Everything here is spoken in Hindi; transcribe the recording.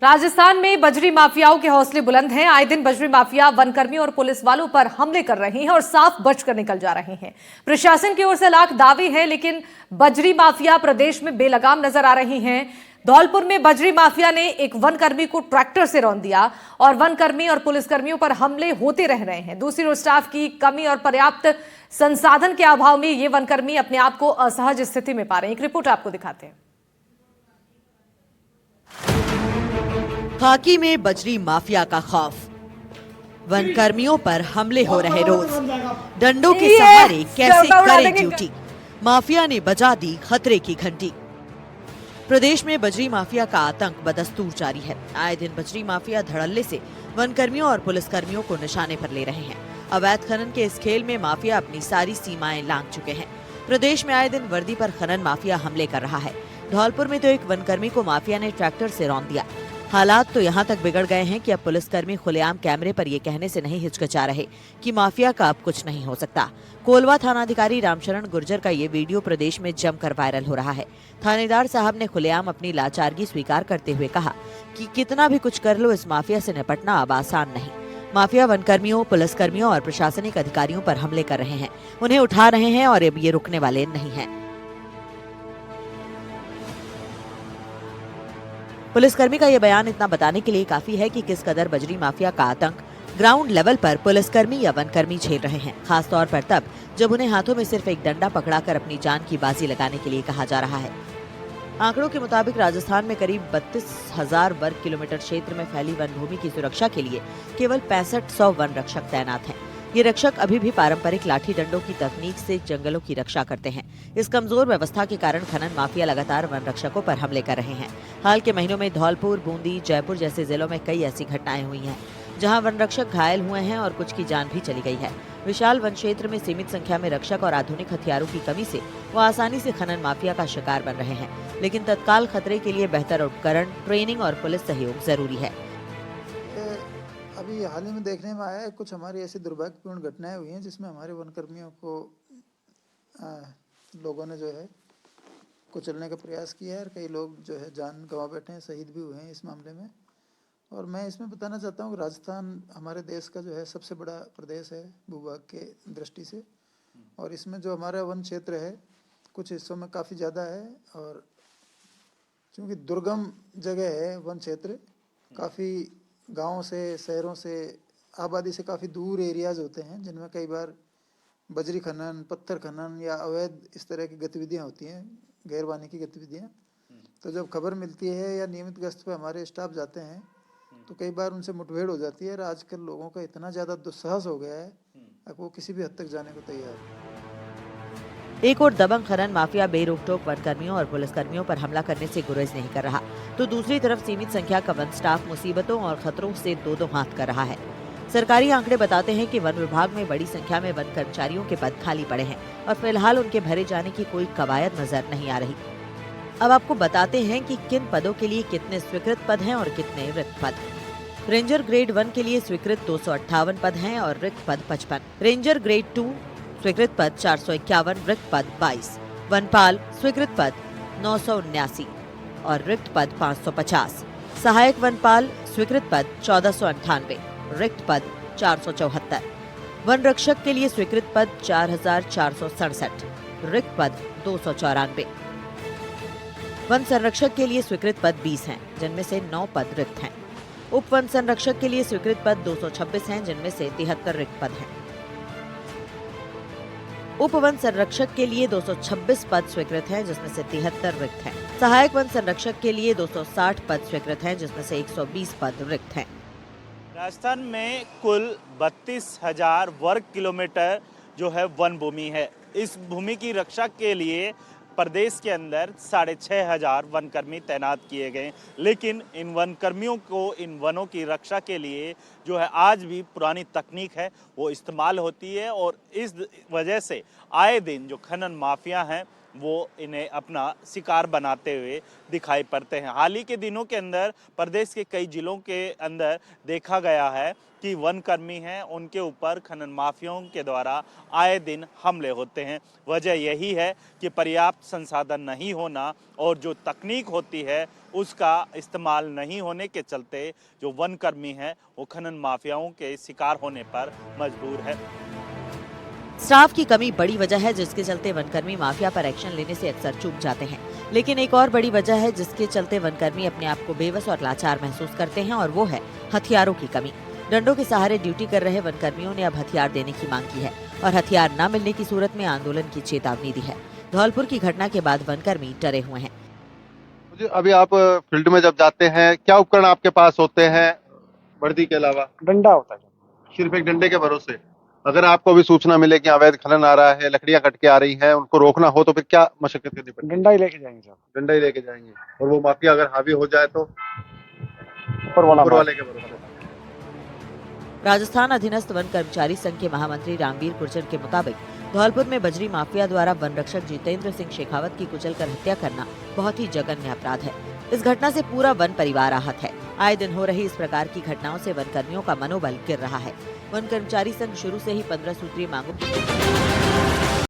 राजस्थान में बजरी माफियाओं के हौसले बुलंद हैं। आए दिन बजरी माफिया वनकर्मियों और पुलिस वालों पर हमले कर रहे हैं और साफ बचकर निकल जा रहे हैं। प्रशासन की ओर से लाख दावे हैं, लेकिन बजरी माफिया प्रदेश में बेलगाम नजर आ रही हैं। धौलपुर में बजरी माफिया ने एक वनकर्मी को ट्रैक्टर से रौंद दिया और वनकर्मी और पुलिसकर्मियों पर हमले होते रह रहे हैं। दूसरी ओर स्टाफ की कमी और पर्याप्त संसाधन के अभाव में ये वनकर्मी अपने आप को असहज स्थिति में पा रहे हैं। एक रिपोर्ट आपको दिखाते हैं। खाकी में बजरी माफिया का खौफ, वनकर्मियों पर हमले हो रहे रोज, डंडों के सहारे कैसे करें ड्यूटी, माफिया ने बजा दी खतरे की घंटी। प्रदेश में बजरी माफिया का आतंक बदस्तूर जारी है। आए दिन बजरी माफिया धड़ल्ले से वनकर्मियों और पुलिसकर्मियों को निशाने पर ले रहे हैं। अवैध खनन के इस खेल में माफिया अपनी सारी सीमाएं लांघ चुके हैं। प्रदेश में आए दिन वर्दी पर खनन माफिया हमले कर रहा है। धौलपुर में तो एक वनकर्मी को माफिया ने ट्रैक्टर से रौंद दिया। हालात तो यहाँ तक बिगड़ गए हैं कि अब पुलिसकर्मी खुलेआम कैमरे पर ये कहने से नहीं हिचकिचा रहे कि माफिया का अब कुछ नहीं हो सकता। कोलवा थानाधिकारी रामशरण गुर्जर का ये वीडियो प्रदेश में जमकर वायरल हो रहा है। थानेदार साहब ने खुलेआम अपनी लाचारगी स्वीकार करते हुए कहा कि कितना भी कुछ कर लो, इस माफिया से निपटना अब आसान नहीं। माफिया वनकर्मियों, पुलिसकर्मियों और प्रशासनिक अधिकारियों पर हमले कर रहे हैं, उन्हें उठा रहे हैं और अब ये रुकने वाले नहीं हैं। पुलिसकर्मी का यह बयान इतना बताने के लिए काफी है कि किस कदर बजरी माफिया का आतंक ग्राउंड लेवल पर पुलिसकर्मी या वनकर्मी झेल रहे हैं, खासतौर पर तब जब उन्हें हाथों में सिर्फ एक डंडा पकड़ाकर अपनी जान की बाजी लगाने के लिए कहा जा रहा है। आंकड़ों के मुताबिक राजस्थान में करीब 32,000 वर्ग किलोमीटर क्षेत्र में फैली वन भूमि की सुरक्षा के लिए केवल 6500 वन रक्षक तैनात हैं। ये रक्षक अभी भी पारंपरिक लाठी डंडों की तकनीक से जंगलों की रक्षा करते हैं। इस कमजोर व्यवस्था के कारण खनन माफिया लगातार वन रक्षकों पर हमले कर रहे हैं। हाल के महीनों में धौलपुर, बूंदी, जयपुर जैसे जिलों में कई ऐसी घटनाएं हुई हैं, जहां वन रक्षक घायल हुए हैं और कुछ की जान भी चली गई है। विशाल वन क्षेत्र में सीमित संख्या में रक्षक और आधुनिक हथियारों की कमी से वो आसानी से खनन माफिया का शिकार बन रहे हैं। लेकिन तत्काल खतरे के लिए बेहतर उपकरण, ट्रेनिंग और पुलिस सहयोग जरूरी है। अभी हाल ही में देखने में आया है, कुछ हमारी ऐसी दुर्भाग्यपूर्ण घटनाएं हुई हैं जिसमें हमारे वनकर्मियों को लोगों ने जो है कुचलने का प्रयास किया है और कई लोग जो है जान गंवा बैठे हैं, शहीद भी हुए हैं इस मामले में। और मैं इसमें बताना चाहता हूँ कि राजस्थान हमारे देश का जो है सबसे बड़ा प्रदेश है भूभाग के दृष्टि से, और इसमें जो हमारा वन क्षेत्र है कुछ हिस्सों में काफ़ी ज़्यादा है, और क्योंकि दुर्गम जगह है वन क्षेत्र, काफ़ी गाँव से, शहरों से, आबादी से काफ़ी दूर एरियाज होते हैं जिनमें कई बार बजरी खनन, पत्थर खनन या अवैध इस तरह की गतिविधियां होती हैं, गैरवानी की गतिविधियां। तो जब खबर मिलती है या नियमित गश्त पे हमारे स्टाफ जाते हैं तो कई बार उनसे मुठभेड़ हो जाती है। और आजकल लोगों का इतना ज़्यादा दुस्साहस हो गया है कि वो किसी भी हद तक जाने को तैयार है। एक और दबंग खनन माफिया बेरोक-टोक वनकर्मियों और पुलिसकर्मियों पर हमला करने से गुरेज नहीं कर रहा, तो दूसरी तरफ सीमित संख्या का वन स्टाफ मुसीबतों और खतरों से दो हाथ कर रहा है। सरकारी आंकड़े बताते हैं कि वन विभाग में बड़ी संख्या में वन कर्मचारियों के पद खाली पड़े हैं और फिलहाल उनके भरे जाने की कोई कवायद नजर नहीं आ रही। अब आपको बताते हैं कि किन पदों के लिए कितने स्वीकृत पद हैं और कितने रिक्त पद। रेंजर ग्रेड 1 के लिए स्वीकृत 258 पद हैं और रिक्त पद 55। रेंजर ग्रेड 2 स्वीकृत पद 451, रिक्त पद 22। वनपाल स्वीकृत पद 979 और रिक्त पद 550। सहायक वनपाल स्वीकृत पद 1498, रिक्त पद 474। वन रक्षक के लिए स्वीकृत पद 4467, रिक्त पद 294। वन संरक्षक के लिए स्वीकृत पद 20 हैं, जिनमें से 9 पद रिक्त हैं। उप वन संरक्षक के लिए स्वीकृत पद 226 हैं, जिनमें से 73 रिक्त पद हैं। उप वन संरक्षक के लिए 226 पद स्वीकृत हैं, जिसमें से 73 रिक्त हैं। सहायक वन संरक्षक के लिए 260 पद स्वीकृत हैं, जिसमें से 120 पद रिक्त हैं। राजस्थान में कुल 32,000 वर्ग किलोमीटर जो है वन भूमि है। इस भूमि की रक्षा के लिए प्रदेश के अंदर 6,500 वनकर्मी तैनात किए गए, लेकिन इन वनकर्मियों को इन वनों की रक्षा के लिए जो है आज भी पुरानी तकनीक है वो इस्तेमाल होती है, और इस वजह से आए दिन जो खनन माफिया हैं वो इन्हें अपना शिकार बनाते हुए दिखाई पड़ते हैं। हाल ही के दिनों के अंदर प्रदेश के कई जिलों के अंदर देखा गया है कि वनकर्मी हैं उनके ऊपर खनन माफियाओं के द्वारा आए दिन हमले होते हैं। वजह यही है कि पर्याप्त संसाधन नहीं होना और जो तकनीक होती है उसका इस्तेमाल नहीं होने के चलते जो वन कर्मी हैं वो खनन माफियाओं के शिकार होने पर मजबूर है। स्टाफ की कमी बड़ी वजह है जिसके चलते वनकर्मी माफिया पर एक्शन लेने से अक्सर चूक जाते हैं। लेकिन एक और बड़ी वजह है जिसके चलते वनकर्मी अपने आप को बेबस और लाचार महसूस करते हैं और वो है हथियारों की कमी। डंडों के सहारे ड्यूटी कर रहे वनकर्मियों ने अब हथियार देने की मांग की है और हथियार न मिलने की सूरत में आंदोलन की चेतावनी दी है। धौलपुर की घटना के बाद वनकर्मी डरे हुए हैं। अभी आप फील्ड में जब जाते हैं क्या उपकरण आपके पास होते हैं वर्दी के अलावा? डंडा होता है। सिर्फ एक डंडे के भरोसे? अगर आपको भी सूचना मिले कि अवैध खनन आ रहा है, लकड़ियां कट के आ रही हैं, उनको रोकना हो तो फिर क्या मशक्कत करनी पड़ेगी? डंडा ही लेके जाएंगे साहब। डंडा ही लेके जाएंगे। और वो माफिया अगर हावी हो जाए तो ऊपर वाले के भरोसे। राजस्थान अधीनस्थ वन कर्मचारी संघ के महामंत्री रामवीर गुर्जर के मुताबिक धौलपुर में बजरी माफिया द्वारा वन रक्षक जितेंद्र सिंह शेखावत की कुचलकर हत्या करना बहुत ही जघन्य अपराध है। इस घटना से पूरा वन परिवार आहत है। आए दिन हो रही इस प्रकार की घटनाओं से वन कर्मियों का मनोबल गिर रहा है। वन कर्मचारी संघ शुरू से ही 15 सूत्रीय मांगों की